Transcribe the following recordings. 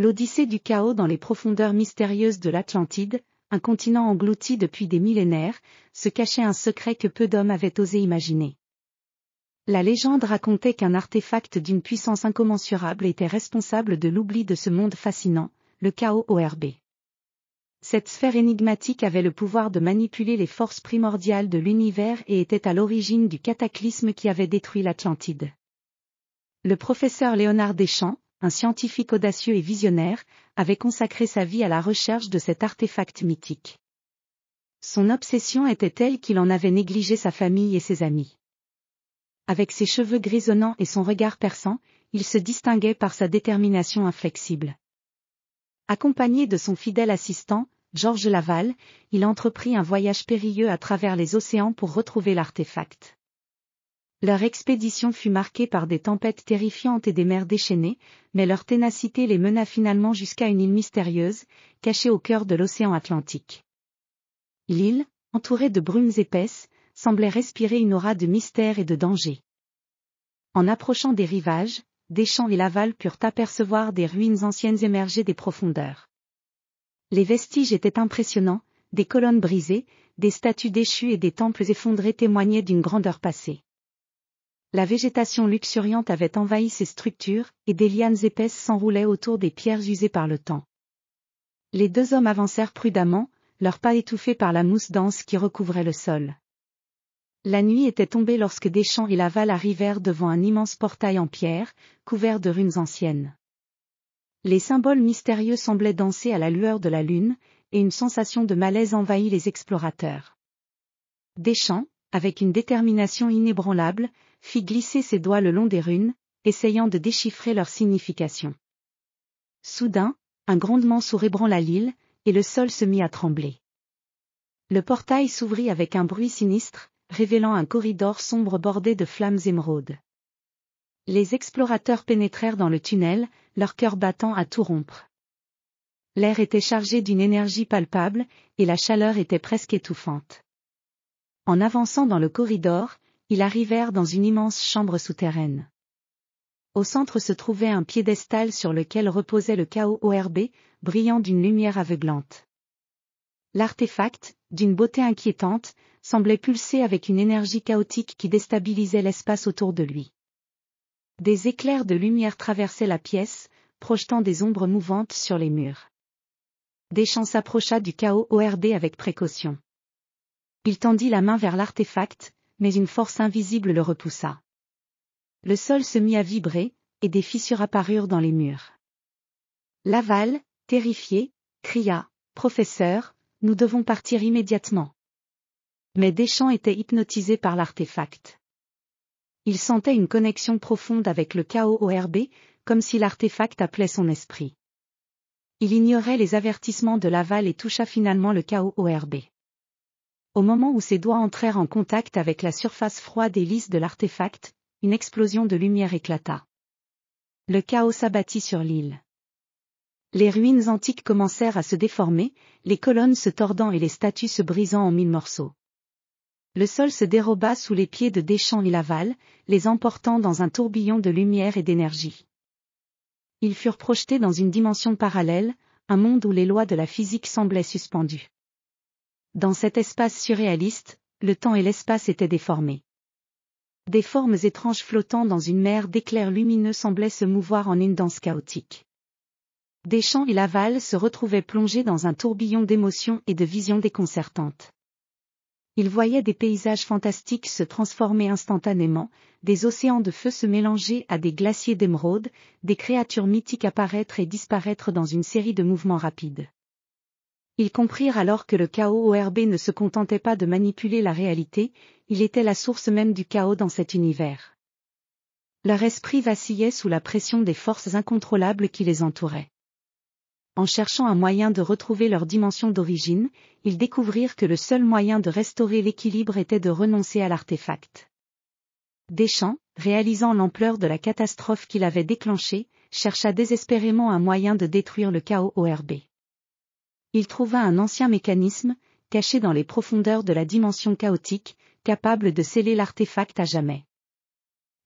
L'Odyssée du chaos dans les profondeurs mystérieuses de l'Atlantide, un continent englouti depuis des millénaires, se cachait un secret que peu d'hommes avaient osé imaginer. La légende racontait qu'un artefact d'une puissance incommensurable était responsable de l'oubli de ce monde fascinant, le chaos ORB. Cette sphère énigmatique avait le pouvoir de manipuler les forces primordiales de l'univers et était à l'origine du cataclysme qui avait détruit l'Atlantide. Le professeur Léonard Deschamps, un scientifique audacieux et visionnaire, avait consacré sa vie à la recherche de cet artefact mythique. Son obsession était telle qu'il en avait négligé sa famille et ses amis. Avec ses cheveux grisonnants et son regard perçant, il se distinguait par sa détermination inflexible. Accompagné de son fidèle assistant, Georges Laval, il entreprit un voyage périlleux à travers les océans pour retrouver l'artefact. Leur expédition fut marquée par des tempêtes terrifiantes et des mers déchaînées, mais leur ténacité les mena finalement jusqu'à une île mystérieuse, cachée au cœur de l'océan Atlantique. L'île, entourée de brumes épaisses, semblait respirer une aura de mystère et de danger. En approchant des rivages, Deschamps et Laval purent apercevoir des ruines anciennes émerger des profondeurs. Les vestiges étaient impressionnants, des colonnes brisées, des statues déchues et des temples effondrés témoignaient d'une grandeur passée. La végétation luxuriante avait envahi ces structures, et des lianes épaisses s'enroulaient autour des pierres usées par le temps. Les deux hommes avancèrent prudemment, leurs pas étouffés par la mousse dense qui recouvrait le sol. La nuit était tombée lorsque Deschamps et Laval arrivèrent devant un immense portail en pierre, couvert de runes anciennes. Les symboles mystérieux semblaient danser à la lueur de la lune, et une sensation de malaise envahit les explorateurs. Deschamps, avec une détermination inébranlable, fit glisser ses doigts le long des runes, essayant de déchiffrer leur signification. Soudain, un grondement sourd ébranla l'île, et le sol se mit à trembler. Le portail s'ouvrit avec un bruit sinistre, révélant un corridor sombre bordé de flammes émeraudes. Les explorateurs pénétrèrent dans le tunnel, leur cœur battant à tout rompre. L'air était chargé d'une énergie palpable, et la chaleur était presque étouffante. En avançant dans le corridor, ils arrivèrent dans une immense chambre souterraine. Au centre se trouvait un piédestal sur lequel reposait le chaos ORB, brillant d'une lumière aveuglante. L'artefact, d'une beauté inquiétante, semblait pulser avec une énergie chaotique qui déstabilisait l'espace autour de lui. Des éclairs de lumière traversaient la pièce, projetant des ombres mouvantes sur les murs. Deschamps s'approcha du chaos ORB avec précaution. Il tendit la main vers l'artefact, mais une force invisible le repoussa. Le sol se mit à vibrer, et des fissures apparurent dans les murs. Laval, terrifié, cria « Professeur, nous devons partir immédiatement !» Mais Deschamps était hypnotisé par l'artefact. Il sentait une connexion profonde avec le chaos ORB, comme si l'artefact appelait son esprit. Il ignorait les avertissements de Laval et toucha finalement le chaos ORB. Au moment où ses doigts entrèrent en contact avec la surface froide et lisse de l'artefact, une explosion de lumière éclata. Le chaos s'abattit sur l'île. Les ruines antiques commencèrent à se déformer, les colonnes se tordant et les statues se brisant en mille morceaux. Le sol se déroba sous les pieds de Deschamps et Laval, les emportant dans un tourbillon de lumière et d'énergie. Ils furent projetés dans une dimension parallèle, un monde où les lois de la physique semblaient suspendues. Dans cet espace surréaliste, le temps et l'espace étaient déformés. Des formes étranges flottant dans une mer d'éclairs lumineux semblaient se mouvoir en une danse chaotique. Deschamps et Laval se retrouvaient plongés dans un tourbillon d'émotions et de visions déconcertantes. Ils voyaient des paysages fantastiques se transformer instantanément, des océans de feu se mélanger à des glaciers d'émeraude, des créatures mythiques apparaître et disparaître dans une série de mouvements rapides. Ils comprirent alors que le chaos ORB ne se contentait pas de manipuler la réalité, il était la source même du chaos dans cet univers. Leur esprit vacillait sous la pression des forces incontrôlables qui les entouraient. En cherchant un moyen de retrouver leur dimension d'origine, ils découvrirent que le seul moyen de restaurer l'équilibre était de renoncer à l'artefact. Deschamps, réalisant l'ampleur de la catastrophe qu'il avait déclenchée, chercha désespérément un moyen de détruire le chaos ORB. Il trouva un ancien mécanisme, caché dans les profondeurs de la dimension chaotique, capable de sceller l'artefact à jamais.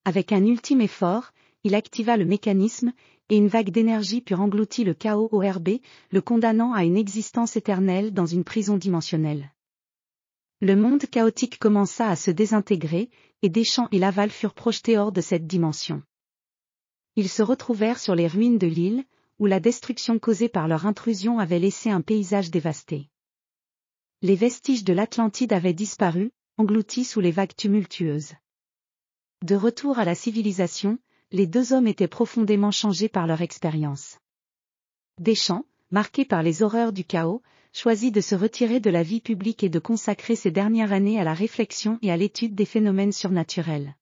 Avec un ultime effort, il activa le mécanisme, et une vague d'énergie pure engloutit le chaos ORB, le condamnant à une existence éternelle dans une prison dimensionnelle. Le monde chaotique commença à se désintégrer, et Deschamps et Laval furent projetés hors de cette dimension. Ils se retrouvèrent sur les ruines de l'île, où la destruction causée par leur intrusion avait laissé un paysage dévasté. Les vestiges de l'Atlantide avaient disparu, engloutis sous les vagues tumultueuses. De retour à la civilisation, les deux hommes étaient profondément changés par leur expérience. Deschamps, marqué par les horreurs du chaos, choisit de se retirer de la vie publique et de consacrer ses dernières années à la réflexion et à l'étude des phénomènes surnaturels.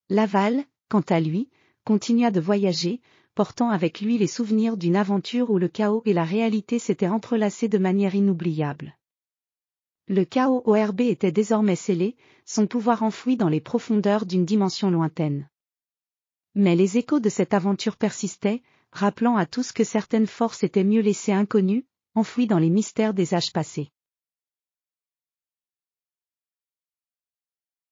Laval, quant à lui, continua de voyager, portant avec lui les souvenirs d'une aventure où le chaos et la réalité s'étaient entrelacés de manière inoubliable. Le chaos ORB était désormais scellé, son pouvoir enfoui dans les profondeurs d'une dimension lointaine. Mais les échos de cette aventure persistaient, rappelant à tous que certaines forces étaient mieux laissées inconnues, enfouies dans les mystères des âges passés.